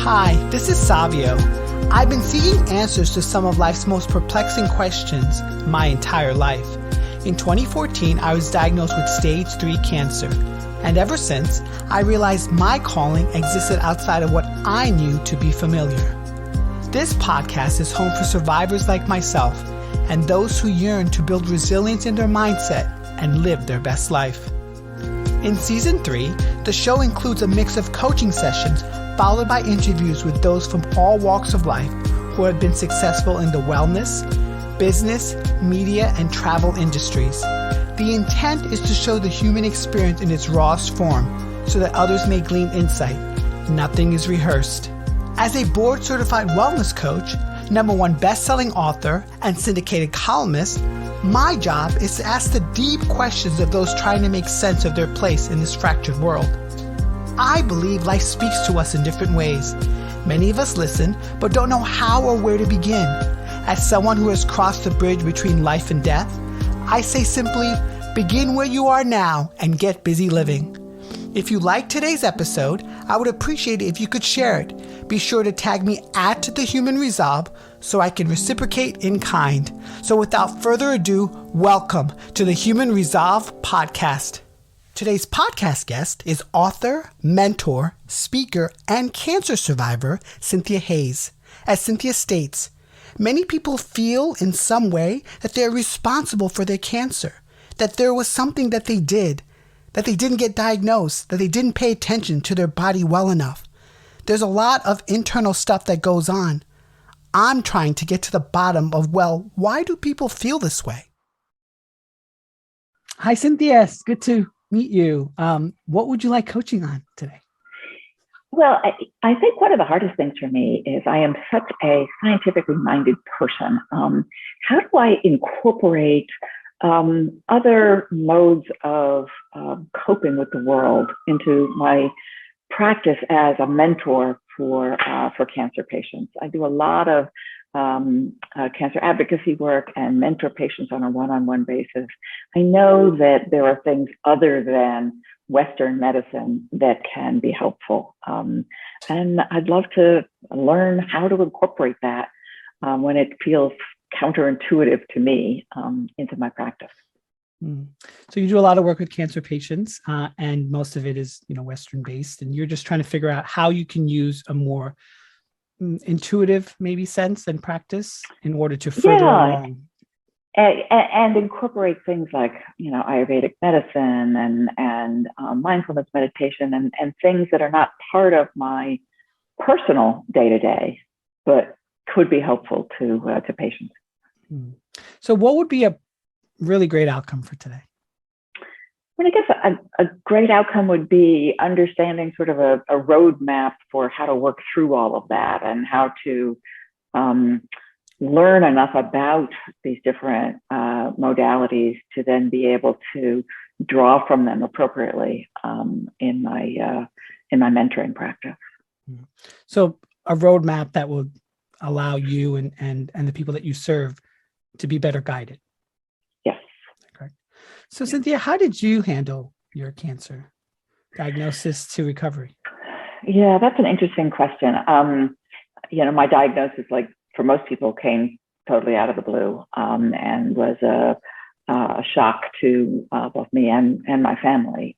Hi, this is Savio. I've been seeking answers to some of life's most perplexing questions my entire life. In 2014, I was diagnosed with stage 3 cancer, and ever since, I realized my calling existed outside of what I knew to be familiar. This podcast is home for survivors like myself and those who yearn to build resilience in their mindset and live their best life. In Season 3, the show includes a mix of coaching sessions followed by interviews with those from all walks of life who have been successful in the wellness, business, media, and travel industries. The intent is to show the human experience in its rawest form so that others may glean insight. Nothing is rehearsed. As a board-certified wellness coach, #1 best-selling author, and syndicated columnist, my job is to ask the deep questions of those trying to make sense of their place in this fractured world. I believe life speaks to us in different ways. Many of us listen, but don't know how or where to begin. As someone who has crossed the bridge between life and death, I say simply, begin where you are now and get busy living. If you like today's episode, I would appreciate it if you could share it. Be sure to tag me at The Human Resolve so I can reciprocate in kind. So without further ado, welcome to the Human Resolve podcast. Today's podcast guest is author, mentor, speaker, and cancer survivor, Cynthia Hayes. As Cynthia states, many people feel in some way that they're responsible for their cancer, that there was something that they did, that they didn't get diagnosed, that they didn't pay attention to their body well enough. There's a lot of internal stuff that goes on. I'm trying to get to the bottom of, well, why do people feel this way? Hi, Cynthia. It's good to meet you. What would you like coaching on today? Well, I think one of the hardest things for me is I am such a scientifically minded person. How do I incorporate other modes of coping with the world into my practice as a mentor for cancer patients? I do a lot of cancer advocacy work and mentor patients on a one-on-one basis. I know that there are things other than Western medicine that can be helpful. And I'd love to learn how to incorporate that when it feels counterintuitive to me into my practice. So you do a lot of work with cancer patients, and most of it is, Western based, and you're just trying to figure out how you can use a more intuitive maybe sense and practice in order to further along. And incorporate things like, Ayurvedic medicine and mindfulness meditation and things that are not part of my personal day-to-day, but could be helpful to patients. So what would be a really great outcome for today? I guess a great outcome would be understanding sort of a roadmap for how to work through all of that and how to learn enough about these different modalities to then be able to draw from them appropriately in my mentoring practice. So a roadmap that will allow you and the people that you serve to be better guided. Yes. Correct. So Cynthia, how did you handle your cancer diagnosis to recovery? Yeah, that's an interesting question. My diagnosis, like for most people, came totally out of the blue and was a shock to both me and my family.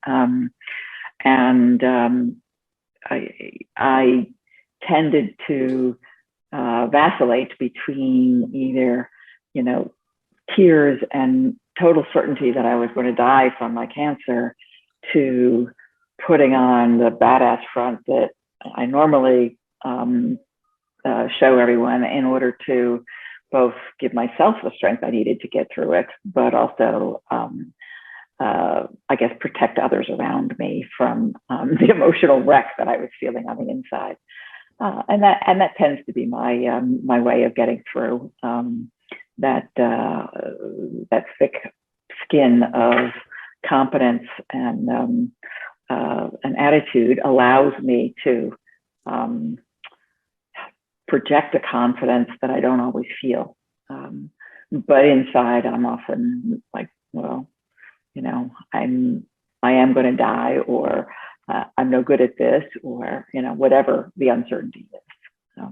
I tended to vacillate between either, tears and total certainty that I was going to die from my cancer to putting on the badass front that I normally show everyone in order to both give myself the strength I needed to get through it, but also, protect others around me from the emotional wreck that I was feeling on the inside. And that tends to be my way of getting through that thick skin of competence and an attitude allows me to project a confidence that I don't always feel. But inside, I'm often like, well, I am going to die, or I'm no good at this, or, whatever the uncertainty is.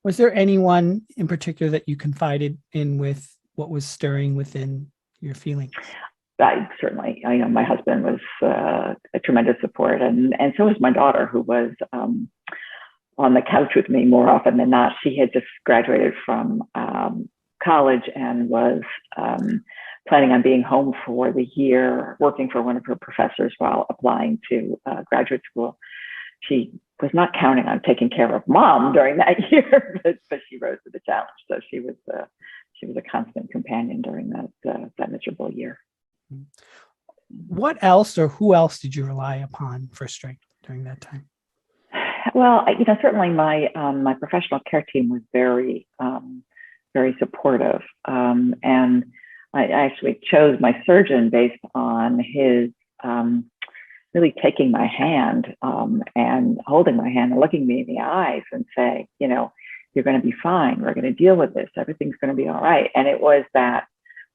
Was there anyone in particular that you confided in with what was stirring within your feelings? Certainly, my husband was a tremendous support, and so was my daughter, who was on the couch with me more often than not. She had just graduated from college and was planning on being home for the year, working for one of her professors while applying to graduate school. She was not counting on taking care of mom during that year, but she rose to the challenge. So she was a constant companion during that miserable year. What else or who else did you rely upon for strength during that time? Well, certainly my professional care team was very, very supportive, and I actually chose my surgeon based on his really taking my hand and holding my hand and looking me in the eyes and say, you're going to be fine. We're going to deal with this. Everything's going to be all right. And it was that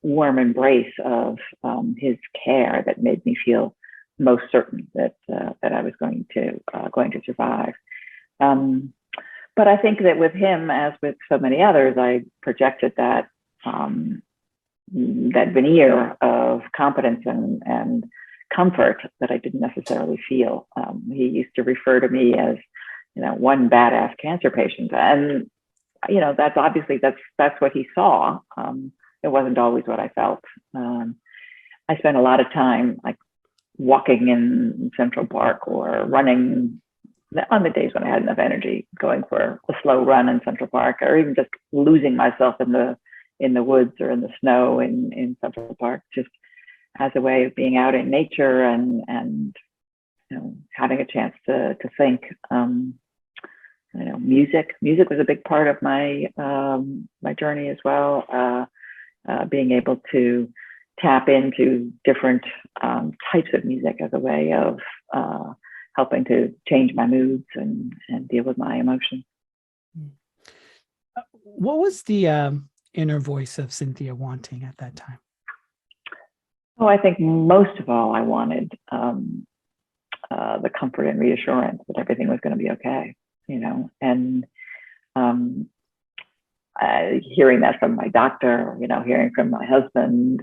warm embrace of his care that made me feel most certain that I was going to survive. But I think that with him, as with so many others, I projected that veneer of competence and comfort that I didn't necessarily feel. He used to refer to me as, one badass cancer patient, and that's obviously that's what he saw. It wasn't always what I felt. I spent a lot of time like walking in Central Park or running on the days when I had enough energy, going for a slow run in Central Park, or even just losing myself in the woods or in the snow in Central Park, just as a way of being out in nature and having a chance to think. Music was a big part of my my journey as well. Being able to tap into different types of music as a way of helping to change my moods and deal with my emotions. What was the inner voice of Cynthia wanting at that time? Oh, I think most of all, I wanted the comfort and reassurance that everything was going to be okay, and hearing that from my doctor, hearing from my husband,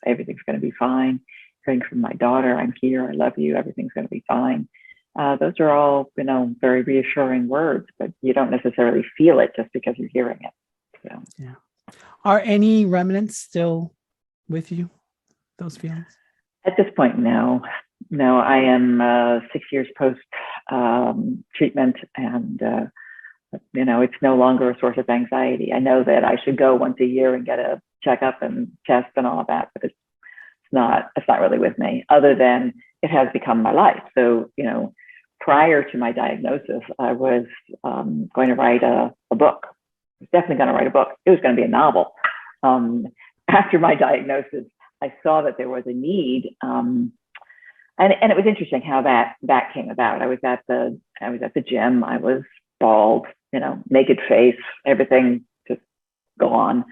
everything's going to be fine. Hearing from my daughter, I'm here, I love you, everything's going to be fine. Those are all, very reassuring words, but you don't necessarily feel it just because you're hearing it. So. Yeah. Are any remnants still with you, those feelings? At this point, no. I am 6 years post treatment, and it's no longer a source of anxiety. I know that I should go once a year and get a checkup and test and all of that, but it's not really with me, other than it has become my life. So, prior to my diagnosis, I was going to write a book. I was definitely going to write a book. It was going to be a novel. After my diagnosis, I saw that there was a need, and it was interesting how that came about. I was at the gym. I was bald, naked face, everything just gone,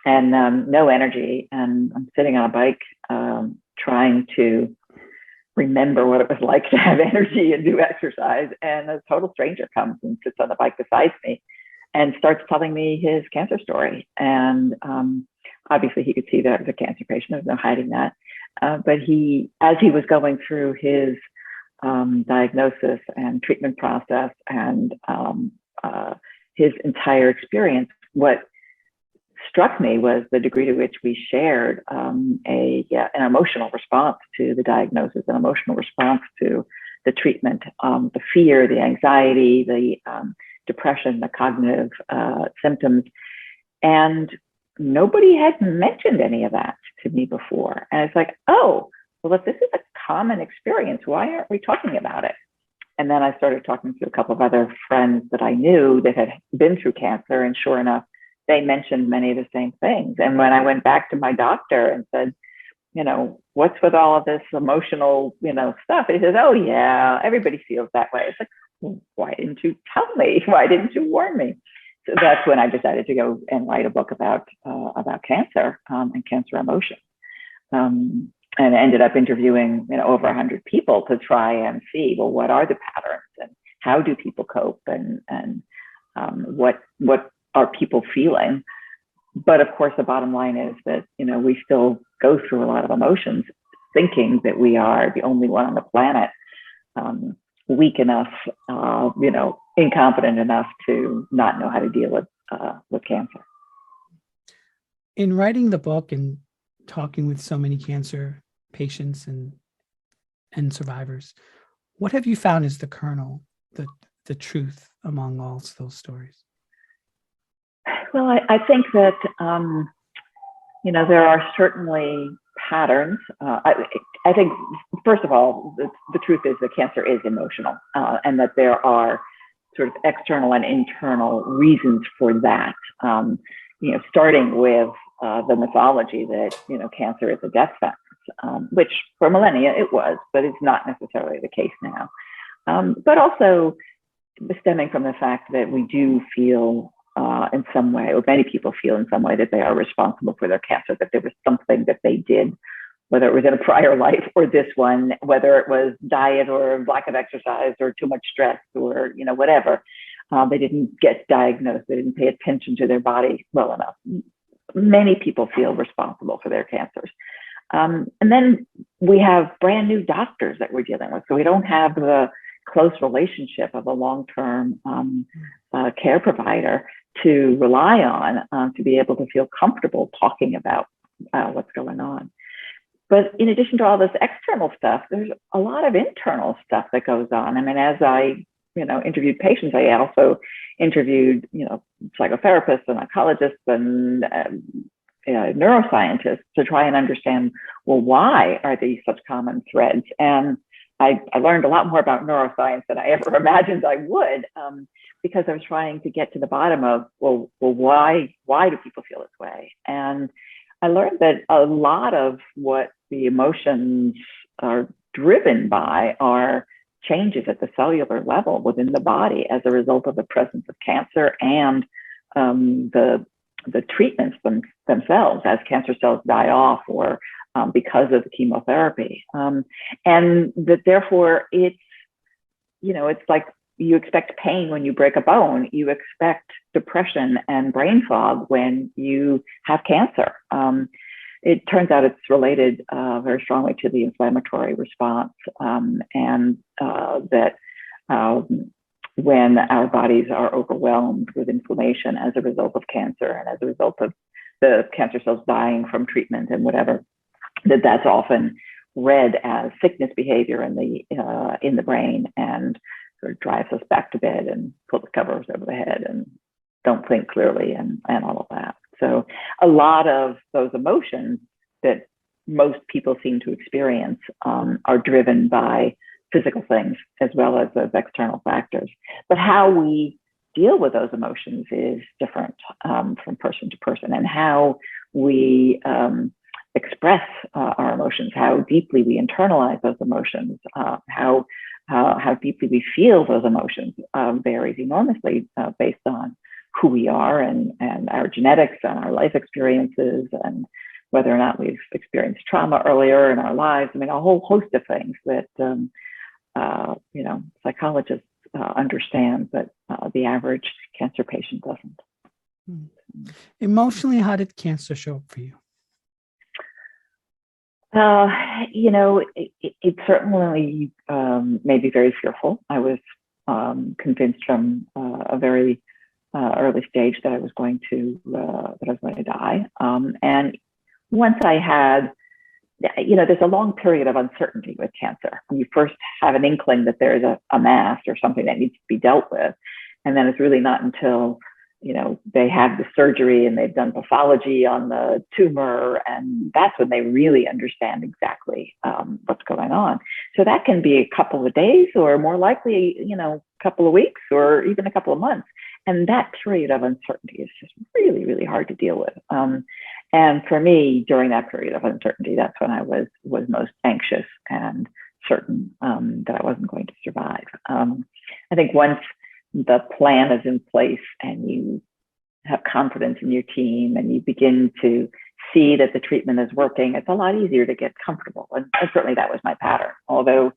and no energy. And I'm sitting on a bike, trying to remember what it was like to have energy and do exercise. And a total stranger comes and sits on the bike beside me and starts telling me his cancer story. And obviously he could see that I was a cancer patient. There's no hiding that. But as he was going through his diagnosis and treatment process and his entire experience, what struck me was the degree to which we shared an emotional response to the diagnosis, an emotional response to the treatment, the fear, the anxiety, the depression, the cognitive symptoms. And nobody had mentioned any of that to me before. And it's like, oh, well, if this is a common experience, why aren't we talking about it? And then I started talking to a couple of other friends that I knew that had been through cancer. And sure enough, they mentioned many of the same things. And when I went back to my doctor and said, what's with all of this emotional, stuff? He says, oh yeah, everybody feels that way. It's like, well, why didn't you tell me? Why didn't you warn me? So that's when I decided to go and write a book about cancer and cancer emotion. and ended up interviewing, over 100 people to try and see, well, what are the patterns and how do people cope, and what are people feeling. But of course, the bottom line is that, we still go through a lot of emotions, thinking that we are the only one on the planet weak enough, incompetent enough to not know how to deal with cancer. In writing the book and talking with so many cancer patients and survivors, what have you found is the kernel, the truth among all those stories? Well, I think that, there are certainly patterns. I think, first of all, the truth is that cancer is emotional, and that there are sort of external and internal reasons for that. Starting with the mythology that, cancer is a death sentence, which for millennia it was, but it's not necessarily the case now. But also stemming from the fact that we do feel in some way, or many people feel in some way, that they are responsible for their cancer, that there was something that they did, whether it was in a prior life or this one, whether it was diet or lack of exercise or too much stress or, whatever. They didn't get diagnosed. They didn't pay attention to their body well enough. Many people feel responsible for their cancers. And then we have brand new doctors that we're dealing with. So we don't have the close relationship of a long-term care provider to rely on to be able to feel comfortable talking about what's going on. But in addition to all this external stuff, there's a lot of internal stuff that goes on. I mean, as I interviewed patients, I also interviewed, psychotherapists and oncologists and neuroscientists to try and understand, well, why are these such common threads? And I learned a lot more about neuroscience than I ever imagined I would, because I was trying to get to the bottom of, well, why do people feel this way? And I learned that a lot of what the emotions are driven by are changes at the cellular level within the body as a result of the presence of cancer and the treatments themselves as cancer cells die off, or because of the chemotherapy. And that therefore it's like you expect pain when you break a bone, you expect depression and brain fog when you have cancer. It turns out it's related very strongly to the inflammatory response, and that when our bodies are overwhelmed with inflammation as a result of cancer and as a result of the cancer cells dying from treatment and whatever, that's often read as sickness behavior in the brain, and sort of drives us back to bed and pull the covers over the head and don't think clearly and all of that. So a lot of those emotions that most people seem to experience are driven by physical things as well as those external factors. But how we deal with those emotions is different from person to person, and how we express our emotions, how deeply we internalize those emotions, how deeply we feel those emotions varies enormously based on who we are and our genetics and our life experiences, and whether or not we've experienced trauma earlier in our lives. I mean, a whole host of things that psychologists understand, but the average cancer patient doesn't. Emotionally, how did cancer show up for you? It certainly made me very fearful. I was convinced from a very early stage that I was going to die. And once I had, there's a long period of uncertainty with cancer. When you first have an inkling that there's a mass or something that needs to be dealt with, and then it's really not until they have the surgery and they've done pathology on the tumor, and that's when they really understand exactly what's going on. So that can be a couple of days, or more likely, a couple of weeks, or even a couple of months. And that period of uncertainty is just really, really hard to deal with. And for me, during that period of uncertainty, that's when I was most anxious and certain that I wasn't going to survive. I think once the plan is in place and you have confidence in your team and you begin to see that the treatment is working, it's a lot easier to get comfortable. And certainly that was my pattern. Although,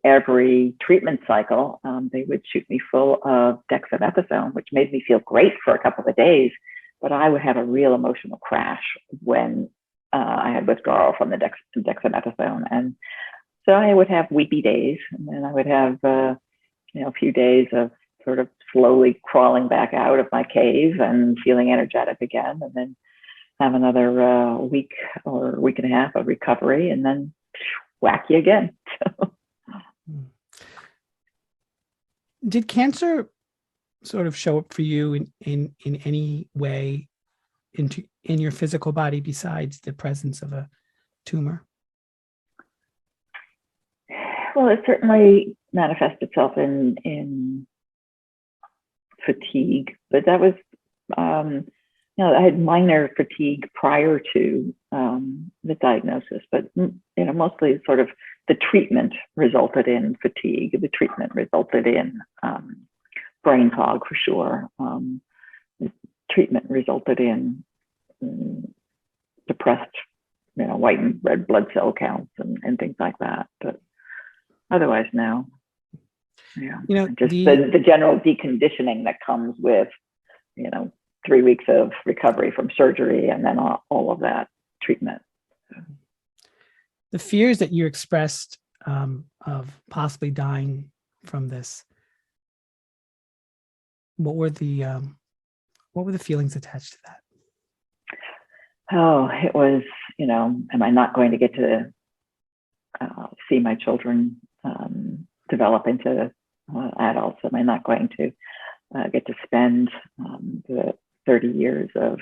every treatment cycle, they would shoot me full of dexamethasone, which made me feel great for a couple of days. But I would have a real emotional crash when I had withdrawal from the dexamethasone. And so I would have weepy days, and then I would have, a few days of sort of slowly crawling back out of my cave and feeling energetic again, and then have another week or week and a half of recovery, and then whack you again. Did cancer sort of show up for you in any way in your physical body besides the presence of a tumor? Well, it certainly manifests itself in fatigue, but that was, I had minor fatigue prior to the diagnosis, but mostly sort of the treatment resulted in fatigue. The treatment resulted in brain fog for sure. The treatment resulted in depressed, white and red blood cell counts and things like that. But otherwise, no. Yeah, just the general deconditioning that comes with, 3 weeks of recovery from surgery and then all of that treatment. The fears that you expressed of possibly dying from this, what were the feelings attached to that? Oh, it was, am I not going to get to see my children develop into adults? Am I not going to get to spend the 30 years of,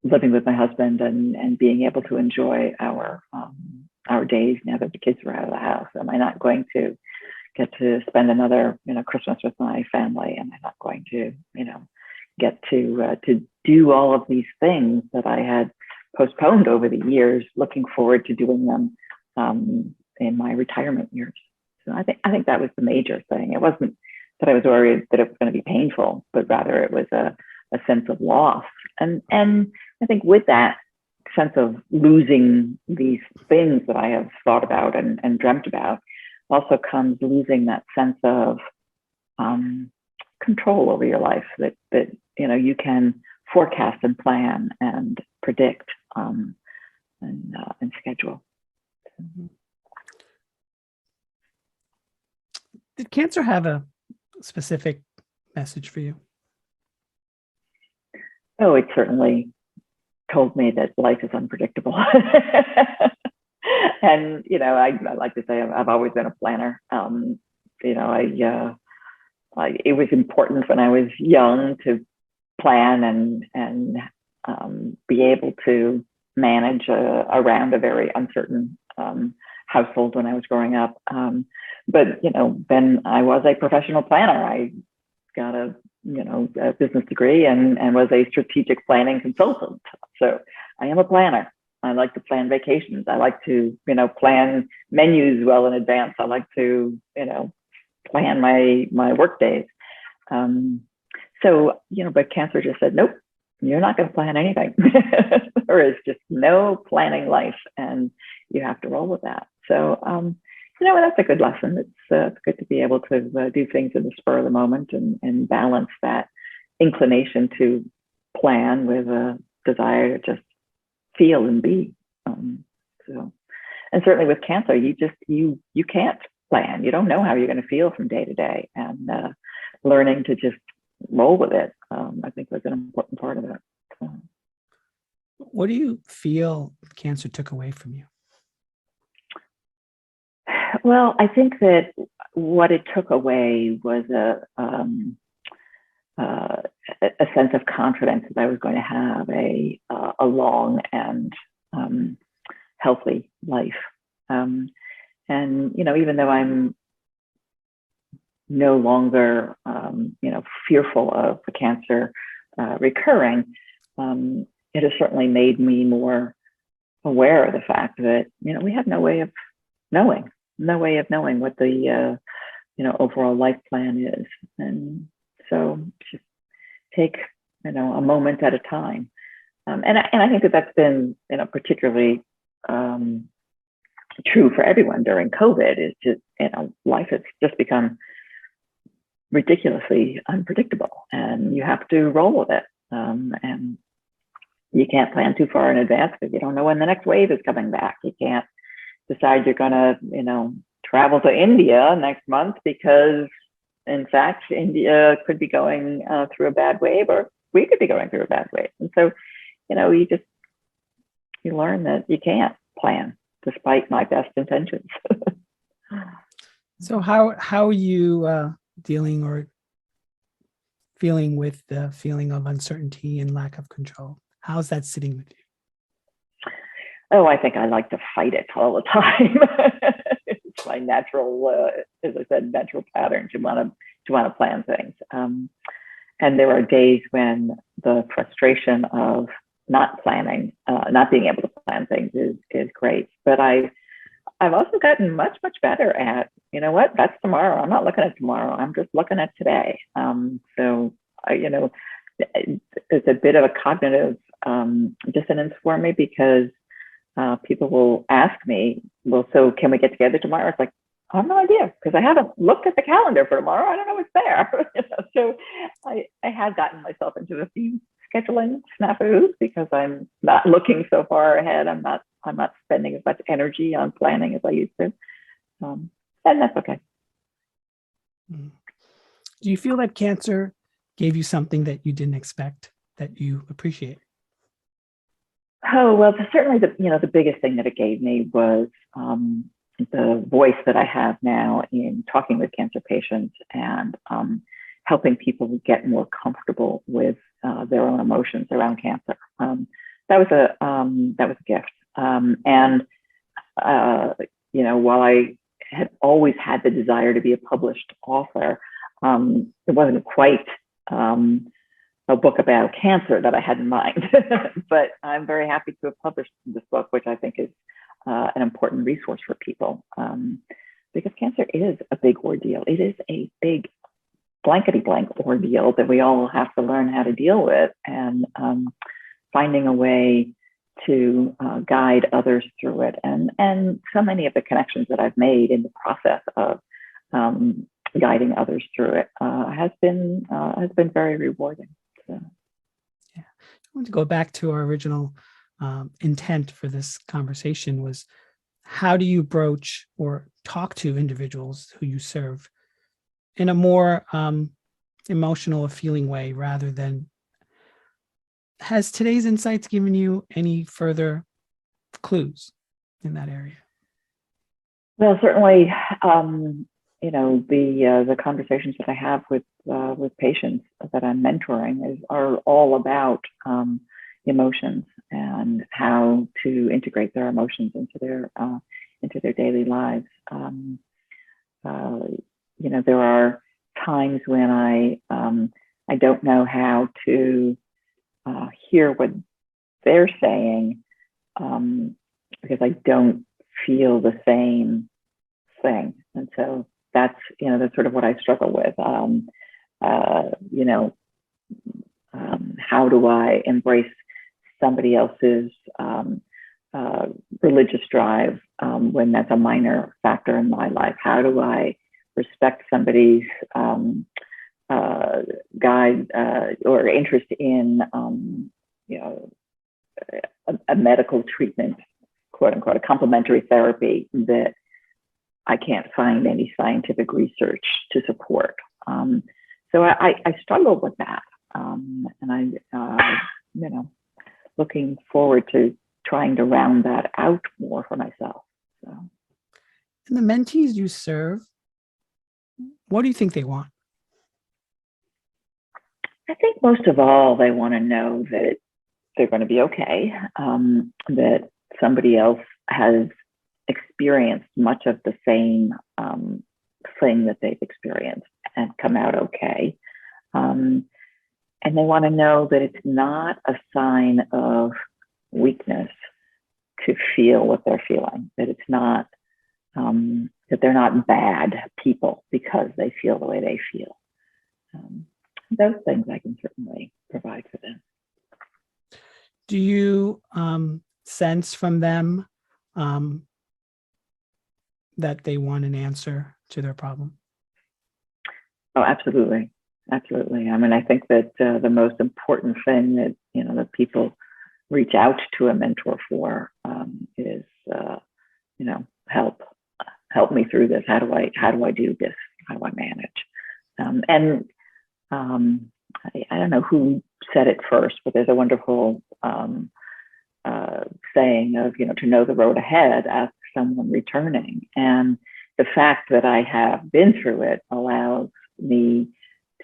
living with my husband and being able to enjoy our days now that the kids are out of the house? Am I not going to get to spend another, Christmas with my family? Am I not going to, get to do all of these things that I had postponed over the years, looking forward to doing them in my retirement years? So I think that was the major thing. It wasn't that I was worried that it was going to be painful, but rather it was a sense of loss. And I think with that sense of losing these things that I have thought about and dreamt about, also comes losing that sense of control over your life, that you can forecast and plan and predict and schedule. Did cancer have a specific message for you? Oh, it certainly told me that life is unpredictable. And, I like to say I've always been a planner. It was important when I was young to plan and be able to manage around a very uncertain household when I was growing up. But then I was a professional planner. I got a business degree and was a strategic planning consultant. So I am a planner. I like to plan vacations. I like to, plan menus well in advance. I like to, plan my work days. But cancer just said, nope, you're not going to plan anything. There is just no planning life, and you have to roll with that. So, that's a good lesson. It's good to be able to do things in the spur of the moment and balance that inclination to plan with a desire to just feel and be. And certainly with cancer, you can't plan. You don't know how you're going to feel from day to day, and learning to just roll with it, I think, was an important part of it. What do you feel cancer took away from you? Well, I think that what it took away was a sense of confidence that I was going to have a long and healthy life. And even though I'm no longer, fearful of the cancer recurring, it has certainly made me more aware of the fact that, we have no way of knowing what the, overall life plan is. And so just take, a moment at a time. And I think that that's been, particularly true for everyone during COVID. Is just, life has just become ridiculously unpredictable, and you have to roll with it. And you can't plan too far in advance because you don't know when the next wave is coming back. You can't decide you're going to, travel to India next month because, in fact, India could be going through a bad wave, or we could be going through a bad wave. And so, you learn that you can't plan despite my best intentions. So how are you dealing or feeling with the feeling of uncertainty and lack of control? How's that sitting with you? Oh, I think I like to fight it all the time. It's my natural, as I said, natural pattern to want to plan things. And there are days when the frustration of not planning, not being able to plan things is great. But I've also gotten much better at, what, that's tomorrow. I'm not looking at tomorrow. I'm just looking at today. So it's a bit of a cognitive dissonance for me, because people will ask me, well, so can we get together tomorrow? It's like, I have no idea, because I haven't looked at the calendar for tomorrow. I don't know what's there. So I have gotten myself into a few scheduling snafus because I'm not looking so far ahead. I'm not spending as much energy on planning as I used to. And that's okay. Do you feel that cancer gave you something that you didn't expect, that you appreciate? Oh, well, certainly the biggest thing that it gave me was the voice that I have now in talking with cancer patients and helping people get more comfortable with their own emotions around cancer. That was a gift. And while I had always had the desire to be a published author, it wasn't quite a book about cancer that I had in mind. But I'm very happy to have published this book, which I think is an important resource for people, because cancer is a big ordeal. It is a big blankety blank ordeal that we all have to learn how to deal with, and finding a way to guide others through it. And so many of the connections that I've made in the process of guiding others through it has been very rewarding. So. Yeah, I want to go back to our original intent for this conversation was, how do you broach or talk to individuals who you serve in a more emotional or feeling way, rather than, has today's insights given you any further clues in that area? Well, certainly, the conversations that I have with patients that I'm mentoring are all about emotions and how to integrate their emotions into their daily lives. There are times when I don't know how to hear what they're saying, because I don't feel the same thing, and so that's sort of what I struggle with. How do I embrace somebody else's religious drive when that's a minor factor in my life? How do I respect somebody's guide or interest in a medical treatment, quote unquote, a complementary therapy that I can't find any scientific research to support? So I struggle with that, and looking forward to trying to round that out more for myself. So. And the mentees you serve, what do you think they want? I think most of all, they want to know that they're going to be okay, that somebody else has experienced much of the same thing that they've experienced and come out okay. And they want to know that it's not a sign of weakness to feel what they're feeling, that it's not, that they're not bad people because they feel the way they feel. Those things I can certainly provide for them. Do you sense from them that they want an answer to their problem? Oh, absolutely. Absolutely. I mean, I think that the most important thing that, that people reach out to a mentor for is, help me through this. How do I do this? How do I manage? And I don't know who said it first, but there's a wonderful saying of, to know the road ahead, ask someone returning. And the fact that I have been through it allows me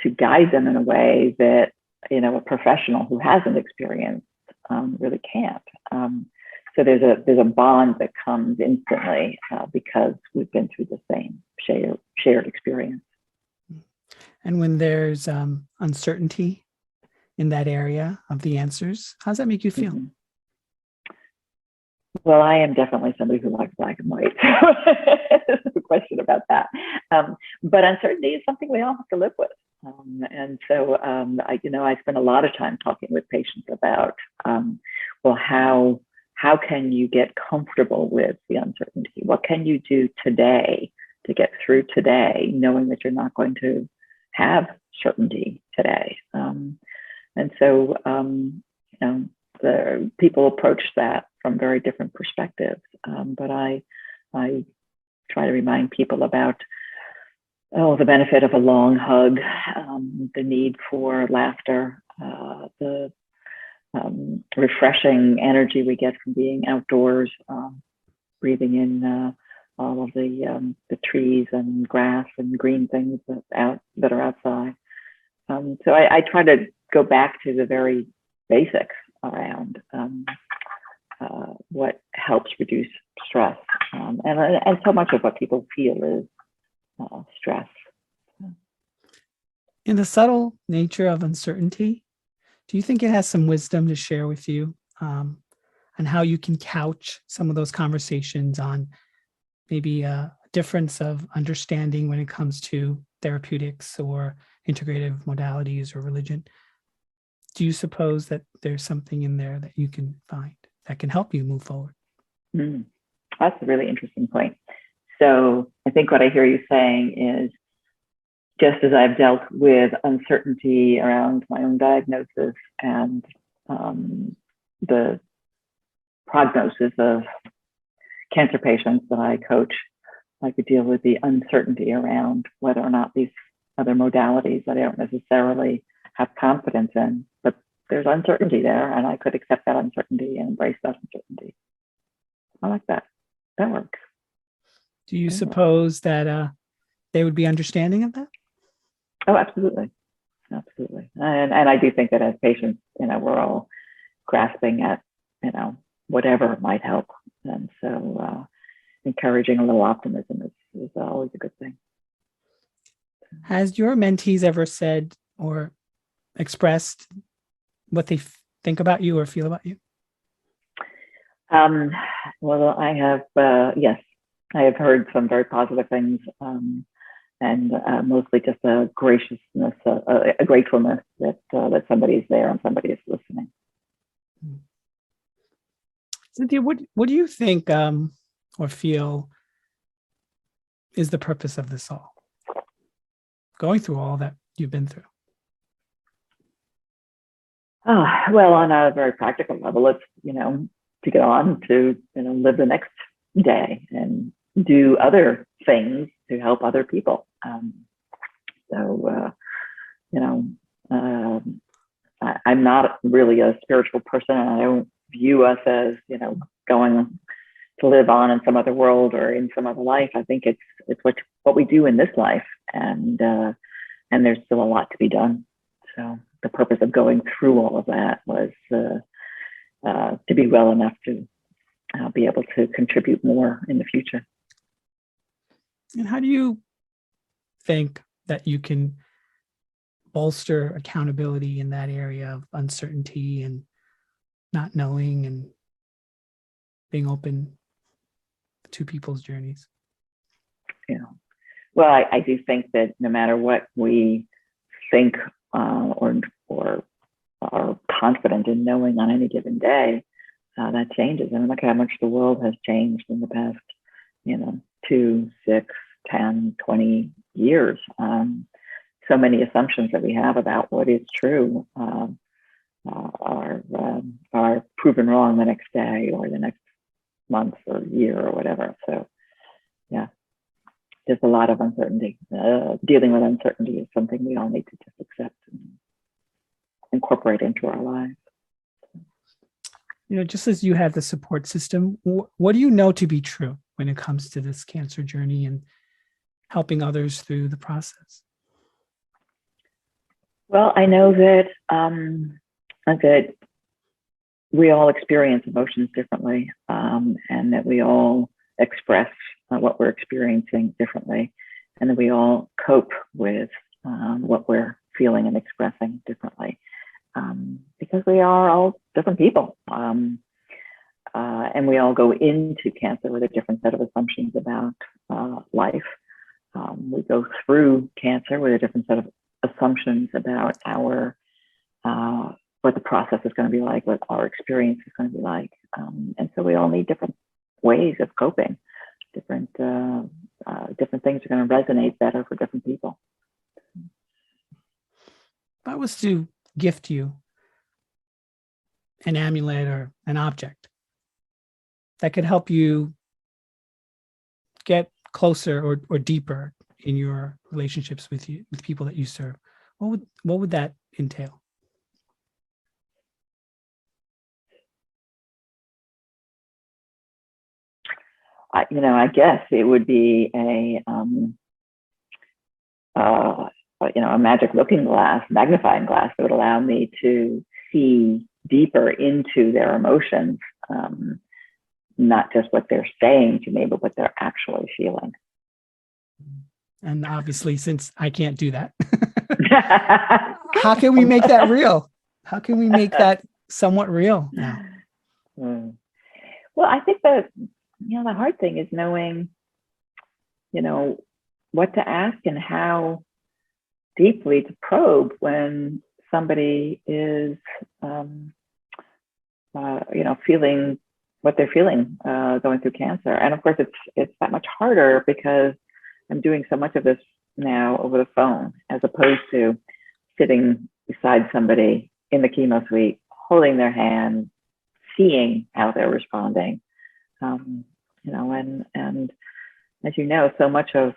to guide them in a way that, a professional who hasn't experienced really can't. So there's a bond that comes instantly because we've been through the same shared experience. And when there's uncertainty in that area of the answers, how does that make you feel? Mm-hmm. Well, I am definitely somebody who likes black and white. There's no question about that. But uncertainty is something we all have to live with. And so, I spend a lot of time talking with patients about, how can you get comfortable with the uncertainty? What can you do today to get through today, knowing that you're not going to have certainty today? And so, the people approach that from very different perspectives. But I try to remind people about the benefit of a long hug, the need for laughter, the refreshing energy we get from being outdoors, breathing in all of the trees and grass and green things that are outside. So I try to go back to the very basics around what helps reduce stress, and so much of what people feel is stress. In the subtle nature of uncertainty, do you think it has some wisdom to share with you on how you can couch some of those conversations on maybe a difference of understanding when it comes to therapeutics or integrative modalities or religion? Do you suppose that there's something in there that you can find that can help you move forward? That's a really interesting point. So I think what I hear you saying is, just as I've dealt with uncertainty around my own diagnosis and the prognosis of cancer patients that I coach, I could deal with the uncertainty around whether or not these other modalities that I don't necessarily have confidence in, but there's uncertainty there, and I could accept that uncertainty and embrace that uncertainty. I like that. That works. Do you suppose that they would be understanding of that? Oh, absolutely. Absolutely. And I do think that as patients, we're all grasping at, whatever might help. And so encouraging a little optimism is always a good thing. Has your mentees ever said or expressed what they think about you or feel about you? Well, I have, yes, I have heard some very positive things, and mostly just a graciousness, a gratefulness that somebody's there and somebody is listening. Cynthia, what do you think or feel is the purpose of this all? Going through all that you've been through. Well, on a very practical level, it's, to get on to, live the next day and do other things to help other people. I'm not really a spiritual person, and I don't view us as, going to live on in some other world or in some other life. I think it's what we do in this life, and there's still a lot to be done. So the purpose of going through all of that was to be well enough to be able to contribute more in the future. And how do you think that you can bolster accountability in that area of uncertainty and not knowing and being open to people's journeys? Well, I do think that no matter what we think or are confident in knowing on any given day, that changes. I mean, look how much the world has changed in the past, 2, 6, 10, 20 years. So many assumptions that we have about what is true are proven wrong the next day or the next month or year or whatever. So, yeah, there's a lot of uncertainty. Dealing with uncertainty is something we all need to just accept and incorporate into our lives. Just as you have the support system, what do you know to be true when it comes to this cancer journey and helping others through the process? Well, I know that that we all experience emotions differently, and that we all express what we're experiencing differently, and that we all cope with what we're feeling and expressing differently, because we are all different people, and we all go into cancer with a different set of assumptions about life. We go through cancer with a different set of assumptions about what the process is going to be like, what our experience is going to be like, and so we all need different ways of coping. Different things are going to resonate better for different people. If I was to gift you an amulet or an object that could help you get closer or deeper in your relationships with people that you serve, what would that entail? I guess it would be a magic looking glass, magnifying glass that would allow me to see deeper into their emotions, not just what they're saying to me, but what they're actually feeling. And obviously, since I can't do that, how can we make that real? How can we make that somewhat real now? Well, I think that, the hard thing is knowing, what to ask and how deeply to probe when somebody is, feeling what they're feeling going through cancer. And of course, it's that much harder because I'm doing so much of this now over the phone, as opposed to sitting beside somebody in the chemo suite, holding their hand, seeing how they're responding. And as you know, so much of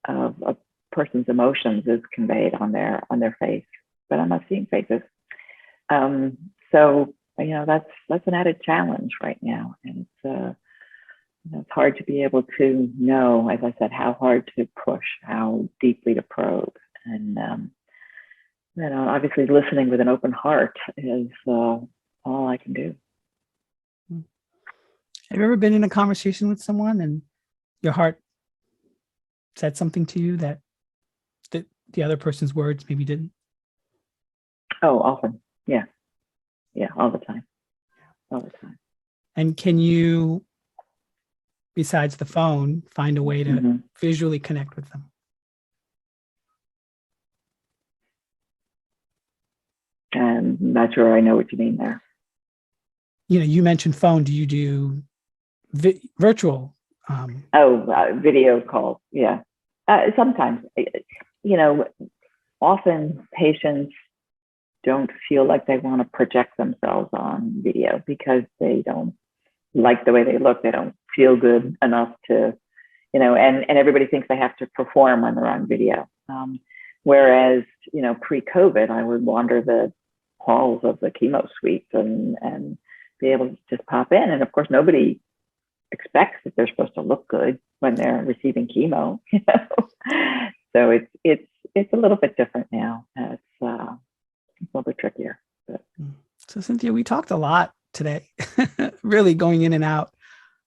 a person's emotions is conveyed on their face, but I'm not seeing faces. So that's an added challenge right now, and it's hard to be able to know, as I said, how hard to push, how deeply to probe, and obviously listening with an open heart is all I can do. Have you ever been in a conversation with someone and your heart said something to you that the other person's words maybe didn't? Oh, often. Yeah, all the time. And can you, besides the phone, find a way to visually connect with them? I'm not sure I know what you mean there. You mentioned phone. Do you do virtual? Video calls. Yeah. Sometimes, often patients don't feel like they want to project themselves on video because they don't like the way they look. They don't feel good enough to, and everybody thinks they have to perform when they're on video. Whereas, pre-COVID, I would wander the halls of the chemo suites and be able to just pop in. And of course, nobody expects that they're supposed to look good when they're receiving chemo. So it's a little bit different now. It's a little bit trickier. But. So Cynthia, we talked a lot today, really going in and out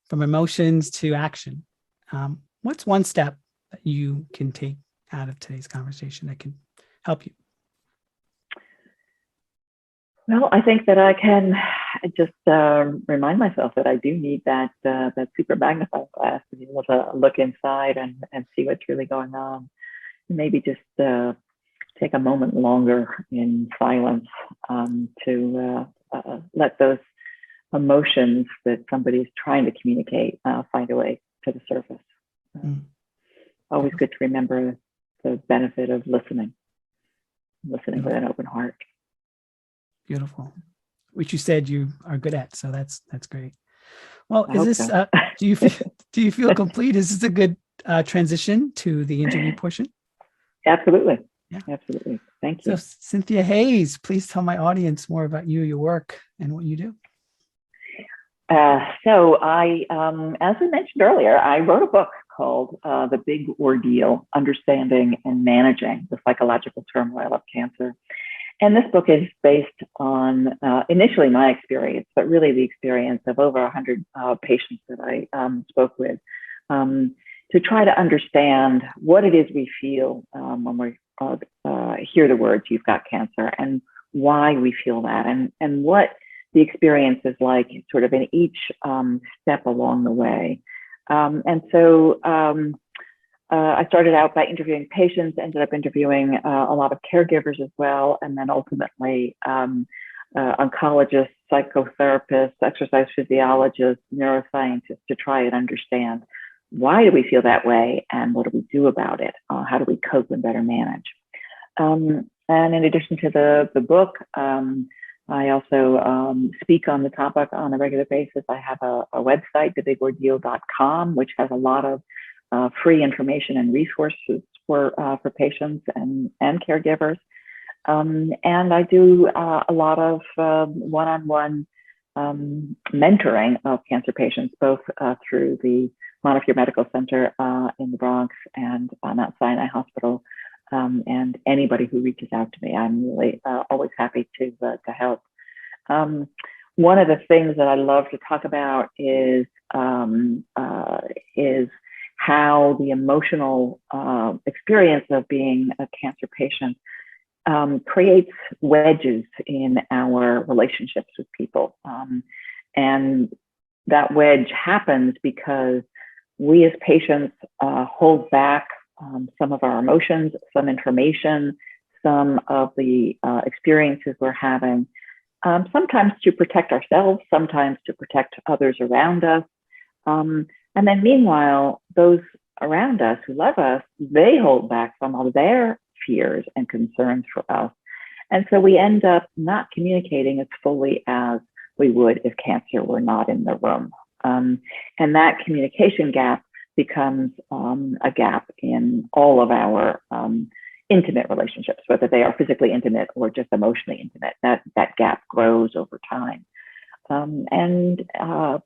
from emotions to action. What's one step that you can take out of today's conversation that can help you? Well, I think that I can just remind myself that I do need that super magnifying glass to be able to look inside and see what's really going on. Maybe just take a moment longer in silence to let those emotions that somebody's trying to communicate find a way to the surface. Always good to remember the benefit of listening with an open heart. Beautiful. Which you said you are good at, so that's great. Well, do you feel complete? Is this a good transition to the interview portion? Absolutely. Yeah. Absolutely. Thank you. So, Cynthia Hayes, please tell my audience more about you, your work, and what you do. So I, as we mentioned earlier, I wrote a book called The Big Ordeal: Understanding and Managing the Psychological Turmoil of Cancer. And this book is based on initially my experience, but really the experience of over 100 patients that I spoke with, to try to understand what it is we feel when we hear the words "you've got cancer," and why we feel that, and what the experience is like sort of in each step along the way. And so I started out by interviewing patients, ended up interviewing a lot of caregivers as well, and then ultimately oncologists, psychotherapists, exercise physiologists, neuroscientists, to try and understand why do we feel that way and what do we do about it? How do we cope and better manage? And in addition to the book, I also speak on the topic on a regular basis. I have a website, thebigordeal.com, which has a lot of free information and resources for patients and caregivers. And I do a lot of one-on-one mentoring of cancer patients, both through the Montefiore Medical Center in the Bronx and Mount Sinai Hospital. And anybody who reaches out to me, I'm really always happy to help. One of the things that I love to talk about is how the emotional experience of being a cancer patient creates wedges in our relationships with people. And that wedge happens because we as patients hold back some of our emotions, some information, some of the experiences we're having, sometimes to protect ourselves, sometimes to protect others around us. And then meanwhile, those around us who love us, they hold back some of their fears and concerns for us. And so we end up not communicating as fully as we would if cancer were not in the room. And that communication gap becomes a gap in all of our intimate relationships, whether they are physically intimate or just emotionally intimate. That gap grows over time. And I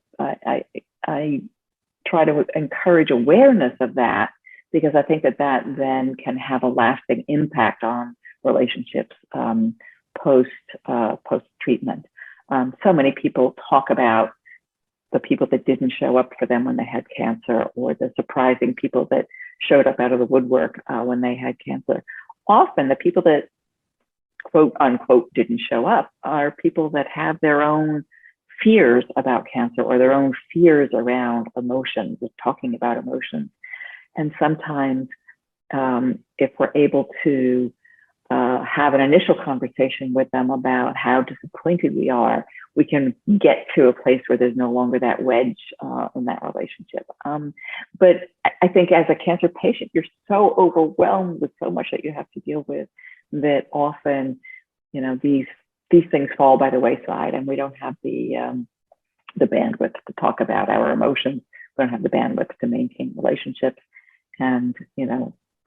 try to encourage awareness of that, because I think that then can have a lasting impact on relationships post treatment. So many people talk about the people that didn't show up for them when they had cancer, or the surprising people that showed up out of the woodwork when they had cancer. Often the people that quote unquote didn't show up are people that have their own fears about cancer, or their own fears around emotions, of talking about emotions. And sometimes if we're able to have an initial conversation with them about how disappointed we are, we can get to a place where there's no longer that wedge in that relationship. But I think as a cancer patient, you're so overwhelmed with so much that you have to deal with, that often, these things fall by the wayside, and we don't have the bandwidth to talk about our emotions. We don't have the bandwidth to maintain relationships. And,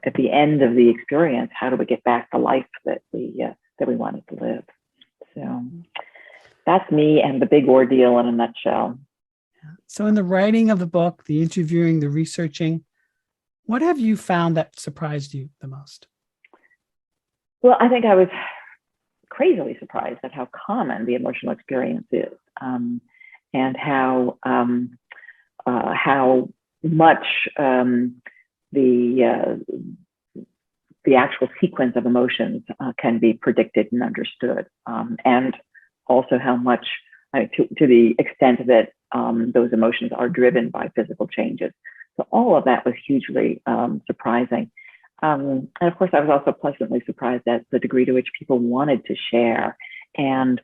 at the end of the experience, how do we get back the life that we wanted to live? So that's me and the big ordeal in a nutshell. So in the writing of the book, the interviewing, the researching, what have you found that surprised you the most? Well, I think I was crazily surprised at how common the emotional experience is, and how much the actual sequence of emotions can be predicted and understood, and also how much, to the extent that those emotions are driven by physical changes. So all of that was hugely surprising. And of course, I was also pleasantly surprised at the degree to which people wanted to share and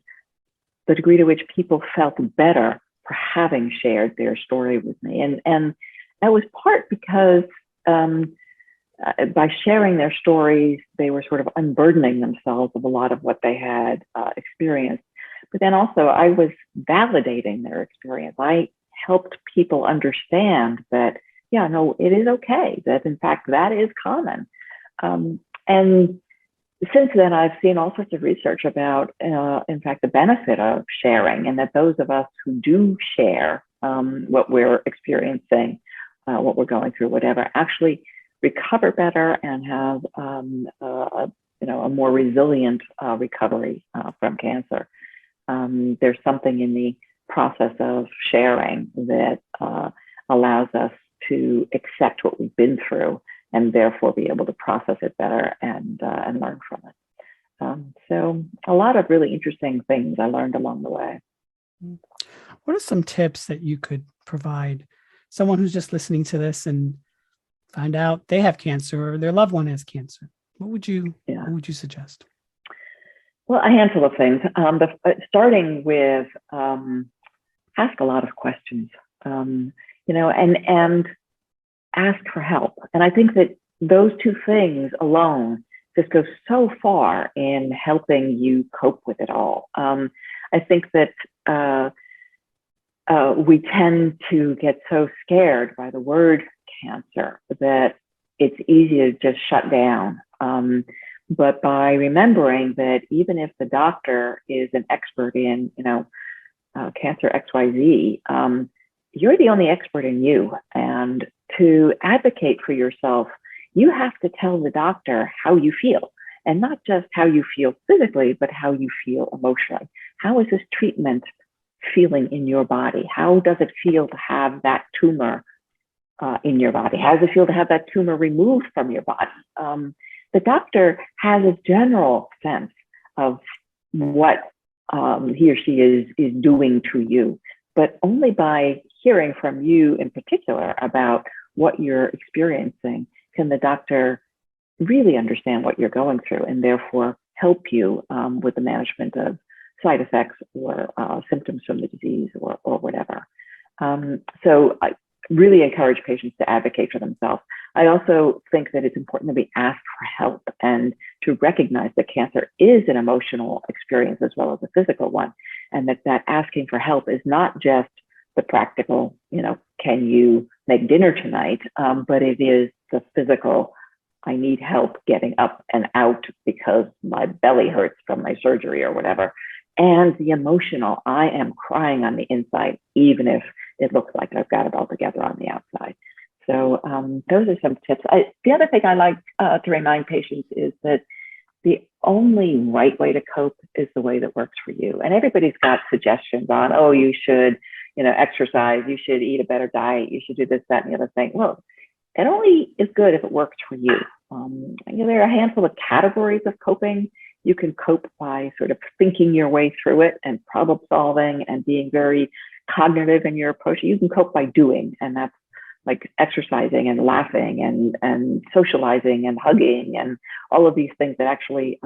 the degree to which people felt better for having shared their story with me. And that was part because by sharing their stories, they were sort of unburdening themselves of a lot of what they had experienced. But then also, I was validating their experience. I helped people understand that, yeah, no, it is okay, that in fact, that is common. And since then, I've seen all sorts of research about, in fact, the benefit of sharing, and that those of us who do share what we're experiencing, what we're going through, whatever, actually recover better and have a more resilient recovery from cancer. There's something in the process of sharing that allows us to accept what we've been through and therefore be able to process it better and learn from it. So a lot of really interesting things I learned along the way. What are some tips that you could provide someone who's just listening to this and find out they have cancer or their loved one has cancer? What would you suggest? Well, a handful of things. Starting with ask a lot of questions, and ask for help. And I think that those two things alone just go so far in helping you cope with it all. I think that we tend to get so scared by the word cancer that it's easy to just shut down. But by remembering that even if the doctor is an expert in, cancer XYZ, you're the only expert in you. And to advocate for yourself, you have to tell the doctor how you feel, and not just how you feel physically, but how you feel emotionally. How is this treatment feeling in your body? How does it feel to have that tumor in your body? How does it feel to have that tumor removed from your body? The doctor has a general sense of what he or she is doing to you, but only by hearing from you in particular about what you're experiencing can the doctor really understand what you're going through and therefore help you with the management of side effects or symptoms from the disease or whatever. So I really encourage patients to advocate for themselves. I also think that it's important that we ask for help and to recognize that cancer is an emotional experience as well as a physical one, and that asking for help is not just the practical, can you make dinner tonight, but it is the physical, I need help getting up and out because my belly hurts from my surgery or whatever. And the emotional, I am crying on the inside, even if it looks like I've got it all together on the outside. So those are some tips. The other thing I like to remind patients is that the only right way to cope is the way that works for you. And everybody's got suggestions on, you should, exercise, you should eat a better diet, you should do this, that, and the other thing. Well, it only is good if it works for you. There are a handful of categories of coping. You can cope by sort of thinking your way through it and problem solving and being very cognitive in your approach. You can cope by doing, and that's like exercising and laughing and socializing and hugging and all of these things that actually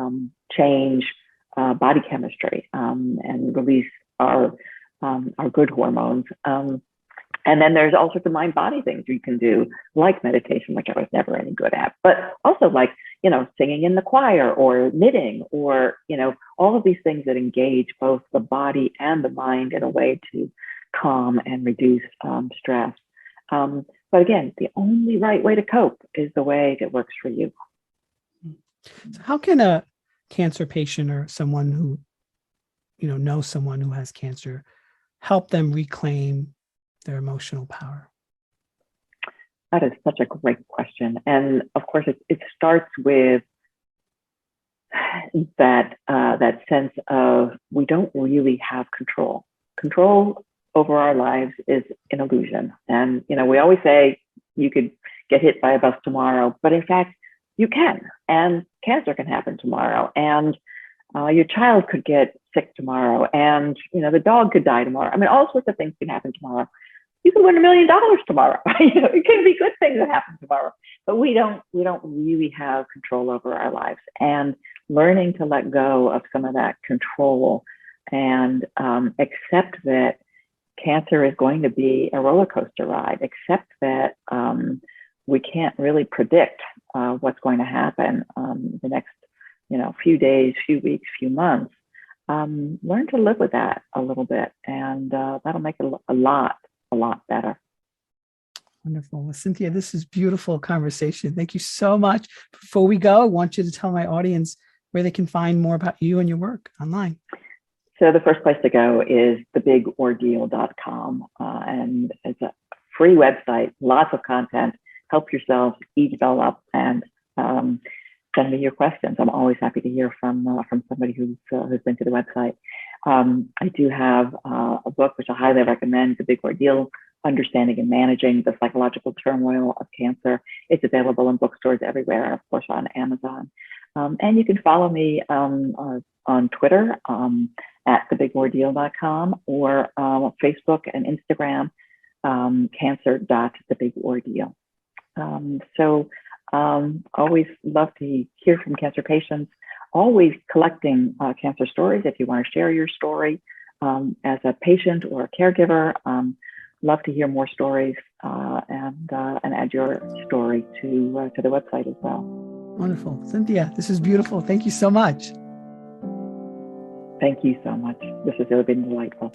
change body chemistry and release our good hormones. And then there's all sorts of mind-body things you can do, like meditation, which I was never any good at, but also like, singing in the choir or knitting or, all of these things that engage both the body and the mind in a way to calm and reduce stress. But again, the only right way to cope is the way that works for you. So how can a cancer patient or someone who, knows someone who has cancer help them reclaim their emotional power? That is such a great question. And of course, it starts with that sense of we don't really have control. Control over our lives is an illusion. And, we always say you could get hit by a bus tomorrow, but in fact, you can. And cancer can happen tomorrow. And your child could get sick tomorrow. And, the dog could die tomorrow. I mean, all sorts of things can happen tomorrow. you can win $1 million tomorrow. It can be good things that happen tomorrow, but we don't really have control over our lives. And learning to let go of some of that control and accept that cancer is going to be a roller coaster ride, accept that we can't really predict what's going to happen the next few days, few weeks, few months. Learn to live with that a little bit, and that'll make it a lot better. Wonderful. Well, Cynthia, this is beautiful conversation. Thank you so much. Before we go, I want you to tell my audience where they can find more about you and your work online. So the first place to go is thebigordeal.com. And it's a free website, lots of content. Help yourself, eat it all up, and send me your questions. I'm always happy to hear from somebody who's been to the website. I do have a book which I highly recommend, The Big Ordeal, Understanding and Managing the Psychological Turmoil of Cancer. It's available in bookstores everywhere, and of course on Amazon. And you can follow me on Twitter at thebigordeal.com, or Facebook and Instagram, cancer.thebigordeal. Always love to hear from cancer patients, always collecting cancer stories. If you want to share your story as a patient or a caregiver, love to hear more stories and add your story to the website as well. Wonderful. Cynthia, this is beautiful. Thank you so much. Thank you so much. This has really been delightful.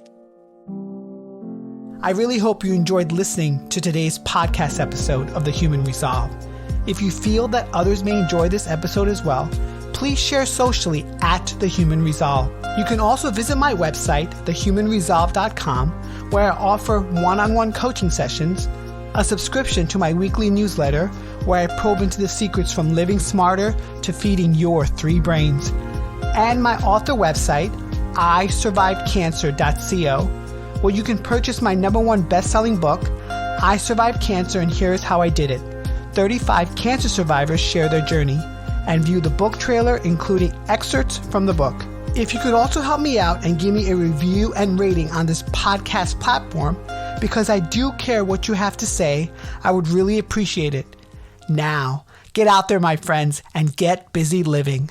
I really hope you enjoyed listening to today's podcast episode of The Human Resolve. If you feel that others may enjoy this episode as well, please share socially at The Human Resolve. You can also visit my website, thehumanresolve.com, where I offer one-on-one coaching sessions, a subscription to my weekly newsletter, where I probe into the secrets from living smarter to feeding your 3 brains, and my author website, isurvivedcancer.co, where you can purchase my #1 best-selling book, I Survived Cancer and Here's How I Did It. 35 cancer survivors share their journey, and view the book trailer, including excerpts from the book. If you could also help me out and give me a review and rating on this podcast platform, because I do care what you have to say, I would really appreciate it. Now, get out there, my friends, and get busy living.